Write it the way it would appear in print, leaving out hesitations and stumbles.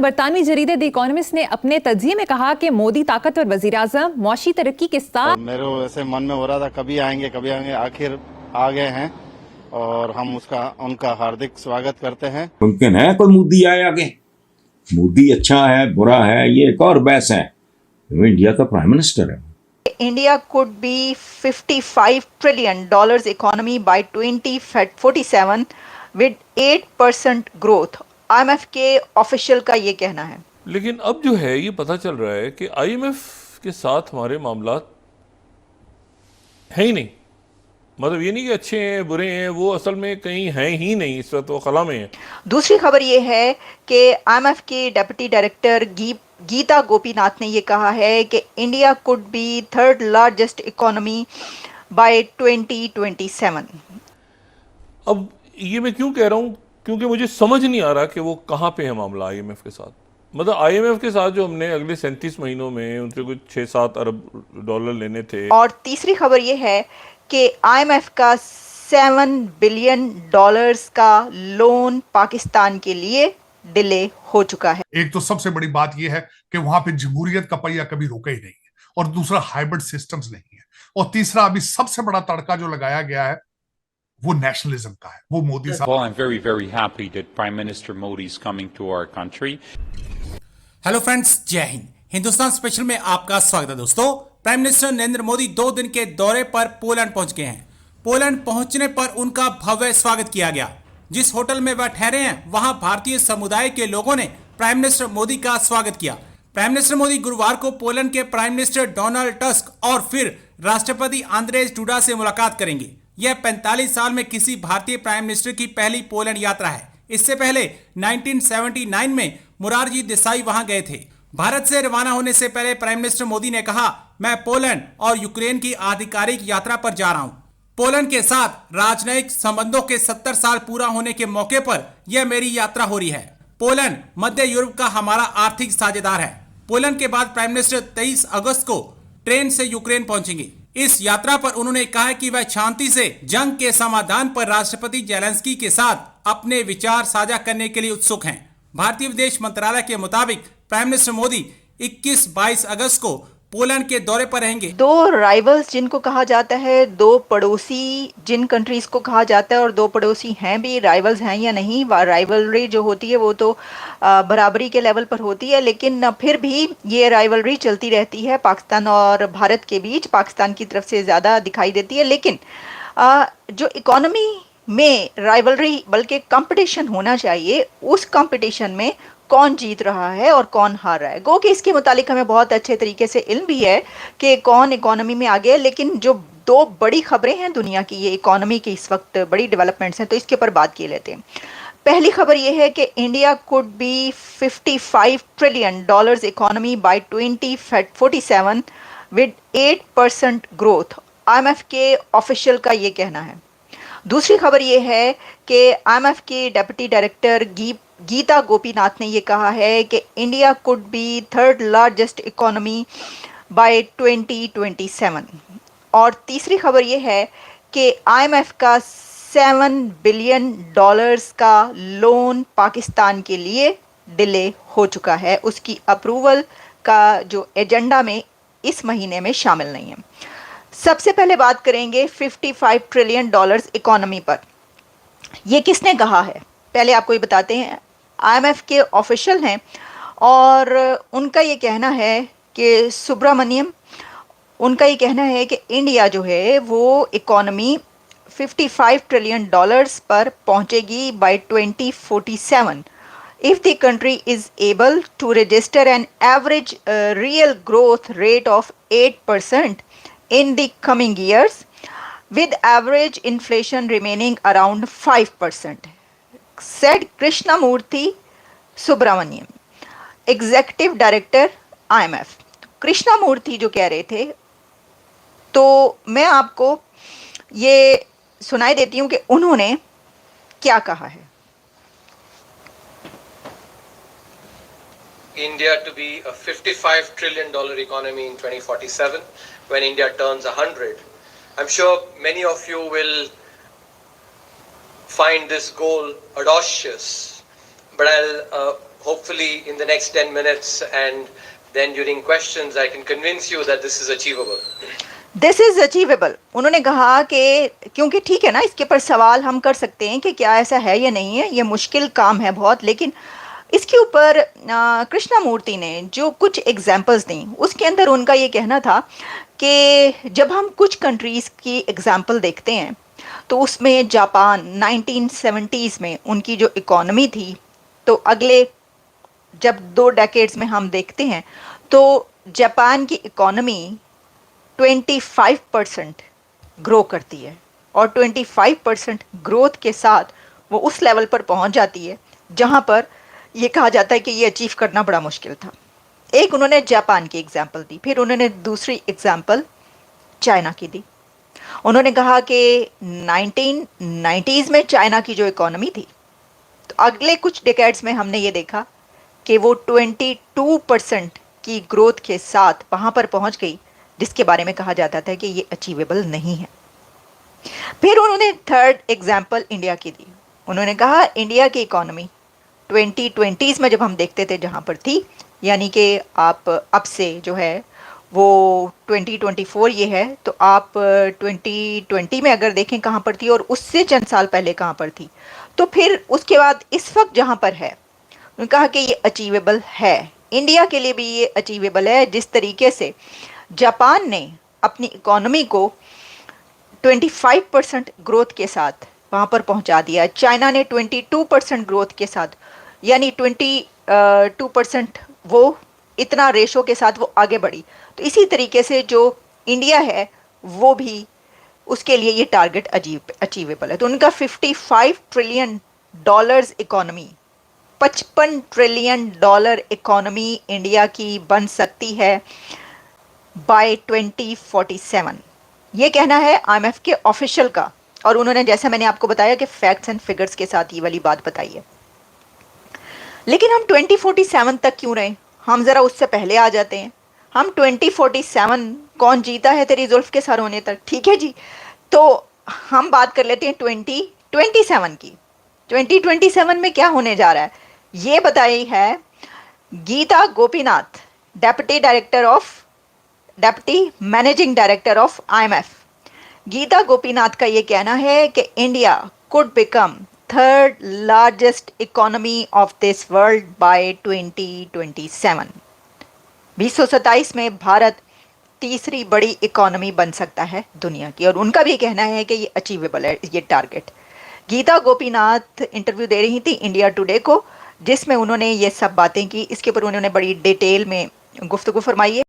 बरतानवी जरीदे the economist ने अपने तज्जिये में कहा कि मोदी ताकतवर वज़ीर-ए-आज़म मौशी तरक्की के साथ मेरे ऐसे मन में हो रहा था कभी आएंगे, आखिर आ गए हैं और हम उनका हार्दिक स्वागत करते हैं। मुमकिन है कोई मोदी आए आगे? मोदी अच्छा है बुरा है ये एक और बहस है। इंडिया का प्राइम मिनिस्टर है। India could be $55 trillion economy by 2047 with 8% growth. IMF के ऑफिशियल का ये कहना है। लेकिन अब जो है ये पता चल रहा है कि IMF के साथ हमारे मामलात हैं ही नहीं। मतलब ये नहीं कि अच्छे हैं बुरे हैं, वो असल में कहीं हैं ही नहीं, इस वक्त वो खला में है। दूसरी खबर ये है कि IMF के डेप्यूटी डायरेक्टर गीता गोपीनाथ ने ये कहा है कि India could be third largest economy bye 2027। अब ये मैं क्यों कह रहा हूँ, क्योंकि मुझे समझ नहीं आ रहा कि वो कहाँ पे है मामला IMF के साथ। मतलब IMF के साथ जो हमने अगले 37 महीनों में उनसे कुछ 6-7 अरब डॉलर लेने थे। और तीसरी खबर ये है कि IMF का $7 बिलियन का लोन पाकिस्तान के लिए डिले हो चुका है। एक तो सबसे बड़ी बात यह है कि वहां पे जमहूरियत का पहिया कभी रुका ही नहीं है, और दूसरा हाइब्रिड सिस्टम्स नहीं है, और तीसरा अभी सबसे बड़ा तड़का जो लगाया गया है वो नेशनलिज्म का है, वो मोदी साहब। Well, I'm very, very happy that Prime Minister Modi is coming to our country. Hello friends, जय हिंद। हिंदुस्तान स्पेशल में आपका स्वागत है दोस्तों। प्राइम मिनिस्टर नरेंद्र मोदी 2 दिन के दौरे पर पोलैंड पहुंच गए हैं। पोलैंड पहुंचने पर उनका भव्य स्वागत किया गया। जिस होटल में वह ठहरे हैं वहां भारतीय समुदाय के लोगों ने प्राइम मिनिस्टर मोदी का स्वागत किया। प्राइम मिनिस्टर मोदी गुरुवार को पोलैंड के प्राइम मिनिस्टर डोनाल्ड टस्क और फिर राष्ट्रपति आंद्रेज डूडा से मुलाकात करेंगे। यह 45 साल में किसी भारतीय प्राइम मिनिस्टर की पहली पोलैंड यात्रा है। इससे पहले 1979 में मोरारजी देसाई वहां गए थे। भारत से रवाना होने से पहले प्राइम मिनिस्टर मोदी ने कहा, मैं पोलैंड और यूक्रेन की आधिकारिक यात्रा पर जा रहा हूं। पोलैंड के साथ राजनयिक संबंधों के 70 साल पूरा होने के मौके पर यह मेरी यात्रा हो रही है। पोलैंड मध्य यूरोप का हमारा आर्थिक साझेदार है। पोलैंड के बाद प्राइम मिनिस्टर 23 अगस्त को ट्रेन से यूक्रेन पहुंचेंगे। इस यात्रा पर उन्होंने कहा कि वह शांति से जंग के समाधान पर राष्ट्रपति जेलेंस्की के साथ अपने विचार साझा करने के लिए उत्सुक हैं। भारतीय विदेश मंत्रालय के मुताबिक प्राइम मिनिस्टर मोदी 21-22 अगस्त को पोलैंड के दौरे पर रहेंगे। 2 राइवल्स जिनको कहा जाता है, 2 पड़ोसी जिन कंट्रीज को कहा जाता है, और 2 पड़ोसी हैं भी, राइवल्स हैं या नहीं, राइवलरी जो होती है वो तो बराबरी के लेवल पर होती है, लेकिन फिर भी ये राइवलरी चलती रहती है पाकिस्तान और भारत के बीच। पाकिस्तान की तरफ से ज़्यादा दिखाई देती है, लेकिन जो इकोनॉमी में राइवलरी बल्कि कंपटीशन होना चाहिए, उस कंपटीशन में कौन जीत रहा है और कौन हार रहा है। गो कि इसके मुतालिक हमें बहुत अच्छे तरीके से इल्म भी है कि कौन इकोनॉमी में आगे है, लेकिन जो 2 बड़ी खबरें हैं दुनिया की, ये इकोनॉमी की इस वक्त बड़ी डेवलपमेंट्स हैं, तो इसके ऊपर बात किए लेते हैं। पहली खबर ये है कि India could be $55 trillion economy bye 2047 with 8% growth. IMF के ऑफिशियल का ये कहना है। दूसरी खबर ये है कि IMF के डेप्यूटी डायरेक्टर गीता गोपीनाथ ने ये कहा है कि India could be third largest economy bye 2027। और तीसरी खबर ये है कि IMF का $7 बिलियन का लोन पाकिस्तान के लिए डिले हो चुका है। उसकी अप्रूवल का जो एजेंडा में इस महीने में शामिल नहीं है। सबसे पहले बात करेंगे $55 ट्रिलियन इकोनॉमी पर। ये किसने कहा है, पहले आपको ये बताते हैं। IMF के ऑफिशियल हैं और उनका ये कहना है कि सुब्रमण्यम, उनका ये कहना है कि इंडिया जो है वो इकोनॉमी $55 ट्रिलियन पर पहुंचेगी bye 2047 if the country is able to register an average real growth rate of 8% in the coming years, with average inflation remaining around 5%, said Krishnamurthy Subramaniam, Executive Director IMF। Krishnamurthy जो कह रहे थे, तो मैं आपको ये सुनाई देती हूँ कि उन्होंने क्या कहा है। India to be a $55 trillion economy in 2047 when India turns 100. I'm sure many of you will find this goal audacious, but I'll hopefully in the next 10 minutes, and then during questions I can convince you that this is achievable. This is achievable. उन्होंने कहा कि क्योंकि ठीक है ना, इसके ऊपर सवाल हम कर सकते हैं कि क्या ऐसा है या नहीं है, ये मुश्किल काम है बहुत, लेकिन इसके ऊपर कृष्णमूर्ति ने जो कुछ एग्जांपल्स दी उसके अंदर उनका ये कहना था कि जब हम कुछ कंट्रीज़ की एग्जांपल देखते हैं तो उसमें जापान 1970s में उनकी जो इकॉनमी थी, तो अगले जब 2 डेकेड्स में हम देखते हैं तो जापान की इकॉनमी 25% ग्रो करती है, और 25% ग्रोथ के साथ वो उस लेवल पर पहुंच जाती है जहां पर ये कहा जाता है कि ये अचीव करना बड़ा मुश्किल था। एक उन्होंने जापान की एग्जांपल दी, फिर उन्होंने दूसरी एग्जांपल चाइना की दी। उन्होंने कहा कि 1990s में चाइना की जो इकॉनमी थी, तो अगले कुछ डिकेड्स में हमने ये देखा कि वो 22% की ग्रोथ के साथ वहाँ पर पहुँच गई, जिसके बारे में कहा जाता था कि ये अचीवेबल नहीं है। फिर उन्होंने थर्ड एग्जांपल इंडिया की दी। उन्होंने कहा इंडिया की इकॉनमी 2020s में जब हम देखते थे जहाँ पर थी, यानी कि आप अब से जो है वो 2024 ये है, तो आप 2020 में अगर देखें कहाँ पर थी और उससे चंद साल पहले कहाँ पर थी, तो फिर उसके बाद इस वक्त जहाँ पर है, उन्होंने कहा कि ये अचीवेबल है, इंडिया के लिए भी ये अचीवेबल है। जिस तरीके से जापान ने अपनी इकॉनमी को 25% ग्रोथ के साथ वहाँ पर पहुँचा दिया, चाइना ने 22% ग्रोथ के साथ, यानी 22% वो इतना रेशो के साथ वो आगे बढ़ी, तो इसी तरीके से जो इंडिया है वो भी, उसके लिए ये टारगेट अचीवेबल है। तो उनका $55 trillion economy, $55 trillion economy India की बन सकती है बाय 2047, ये कहना है IMF के ऑफिशियल का। और उन्होंने, जैसे मैंने आपको बताया कि फैक्ट्स एंड फिगर्स के साथ ये वाली बात बताई है। लेकिन हम 2047 तक क्यों रहे, हम ज़रा उससे पहले आ जाते हैं। हम 2047 कौन जीता है तेरी जुल्फ के सर होने तक, ठीक है जी। तो हम बात कर लेते हैं 2027 की। 2027 में क्या होने जा रहा है ये बताई है Gita Gopinath, deputy managing director of IMF। Gita Gopinath का ये कहना है कि India could become third largest economy of this world by 2027। 2027 में भारत तीसरी बड़ी इकोनॉमी बन सकता है दुनिया की, और उनका भी कहना है कि ये अचीवेबल है ये टारगेट। गीता गोपीनाथ इंटरव्यू दे रही थी इंडिया टुडे को, जिसमें उन्होंने ये सब बातें की। इसके ऊपर उन्होंने बड़ी डिटेल में गुफ्तगू फरमाई है।